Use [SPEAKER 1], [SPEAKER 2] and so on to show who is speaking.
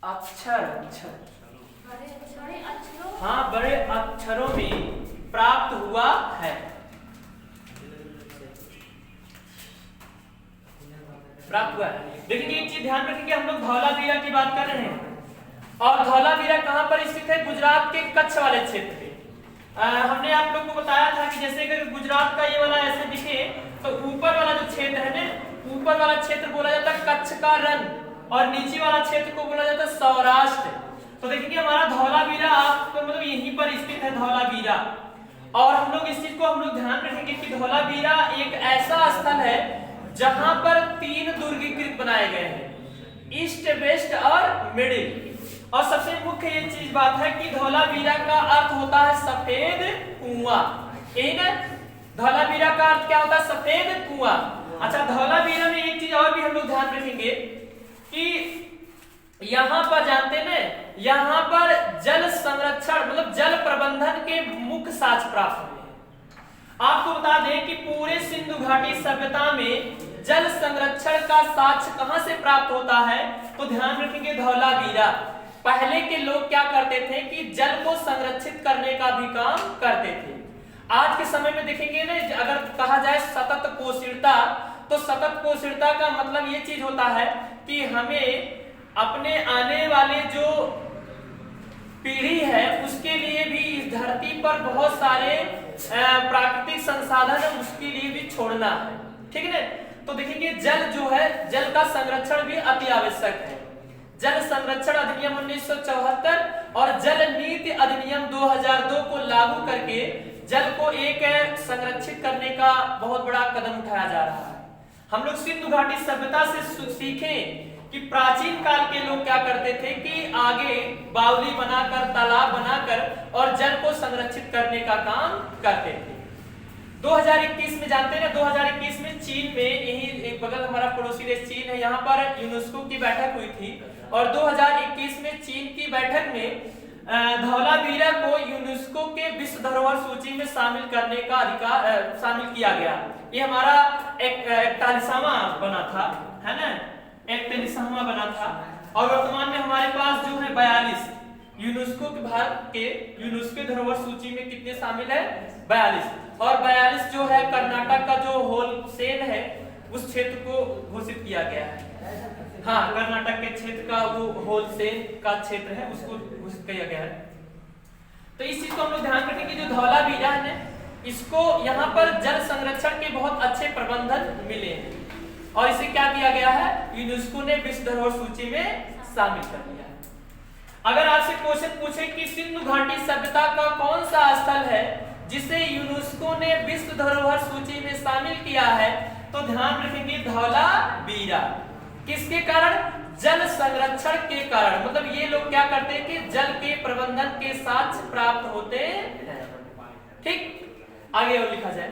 [SPEAKER 1] अक्षर अक्षर हाँ, बड़े अक्षरों में प्राप्त हुआ है। प्राप्त हुआ है। देखिए एक चीज ध्यान रखेंगे, हम लोग धौलावीरा की बात कर रहे हैं और धौलावीरा कहां पर स्थित है? गुजरात के कच्छ वाले क्षेत्र में। हमने आप लोग को बताया था कि जैसे अगर गुजरात का ये वाला ऐसे दिखे तो ऊपर वाला जो क्षेत्र है ना, ऊपर वाला क्षेत्र बोला जाता है कच्छ का रण और नीचे वाला क्षेत्र को बोला जाता है सौराष्ट्र। तो देखिए हमारा धौलावीरा आपको मतलब यहीं पर स्थित है धौलावीरा। और हम लोग इस चीज को हम लोग ध्यान रखेंगे कि धौलावीरा एक ऐसा स्थल है जहां पर 3 दुर्गीकृत बनाए गए हैं, ईस्ट वेस्ट और मिडिल। और सबसे मुख्य ये चीज बात है कि धौलावीरा का अर्थ होता है सफेद कुआं। यही ना, धौलावीरा का अर्थ क्या होता है? सफेद कुआं। अच्छा, धौलावीरा में एक चीज और भी हम लोग ध्यान रखेंगे कि यहाँ पर जानते ना, यहाँ पर जल संरक्षण मतलब जल प्रबंधन के मुख्य साक्ष्य प्राप्त हुए हैं। आपको बता दें कि पूरे सिंधु घाटी सभ्यता में जल संरक्षण का साक्ष्य कहां से प्राप्त होता है? तो ध्यान रखेंगे धौलावीरा। पहले के लोग क्या करते थे कि जल को संरक्षित करने का भी काम करते थे। आज के समय में देखेंगे ना, अगर कहा जाए सतत पोषणता, तो सतत पोषणता का मतलब ये चीज होता है कि हमें अपने आने वाले जो पीढ़ी है उसके लिए भी इस धरती पर बहुत सारे प्राकृतिक संसाधन है, उसके लिए भी छोड़ना है। ठीक है ना? तो देखिए जल जो है, जल का संरक्षण भी अति आवश्यक है। जल संरक्षण अधिनियम 1974 और जल नीति अधिनियम 2002 को लागू करके जल को एक संरक्षित करने का बहुत बड़ा कदम उठाया जा रहा है। हम लोग सिंधु घाटी सभ्यता से सीखें कि प्राचीन काल के लोग क्या करते थे कि आगे बावली बनाकर, तालाब बनाकर और जल को संरक्षित करने का काम करते थे। 2021 में जानते हैं, 2021 में चीन में, यही एक बगल हमारा पड़ोसी देश चीन है, यहाँ पर यूनेस्को की बैठक हुई थी और 2021 में चीन की बैठक में धौलावीरा को यूनेस्को के विश्व धरोहर सूची में शामिल करने का अधिकार शामिल किया गया। ये हमारा 41वां बना था, है ना, 41वां बना था। और वर्तमान में हमारे पास जो है 42 यूनेस्को के भारत के यूनेस्को धरोहर सूची में कितने शामिल है? 42। और 42 जो है कर्नाटक का जो होलसेल है उस क्षेत्र को घोषित किया गया है। हाँ, कर्नाटक के क्षेत्र का वो होलसेल का क्षेत्र है उसको घोषित किया गया है। तो इस चीज को हम लोग ध्यान रखेंगे, जो धौलावीरा है इसको यहाँ पर जल संरक्षण के बहुत अच्छे प्रबंधन मिले हैं और इसे क्या किया गया है? यूनेस्को ने विश्व धरोहर सूची में शामिल कर दिया है। अगर आपसे क्वेश्चन पूछे कि सिंधु घाटी सभ्यता का कौन सा स्थल है जिसे यूनेस्को ने विश्व धरोहर सूची में शामिल किया है, तो ध्यान रखेंगे धौलावीरा। किसके कारण? जल संरक्षण के कारण। मतलब ये लोग क्या करते हैं कि जल के प्रबंधन के साक्ष्य प्राप्त होते हैं। ठीक, आगे और लिखा जाए।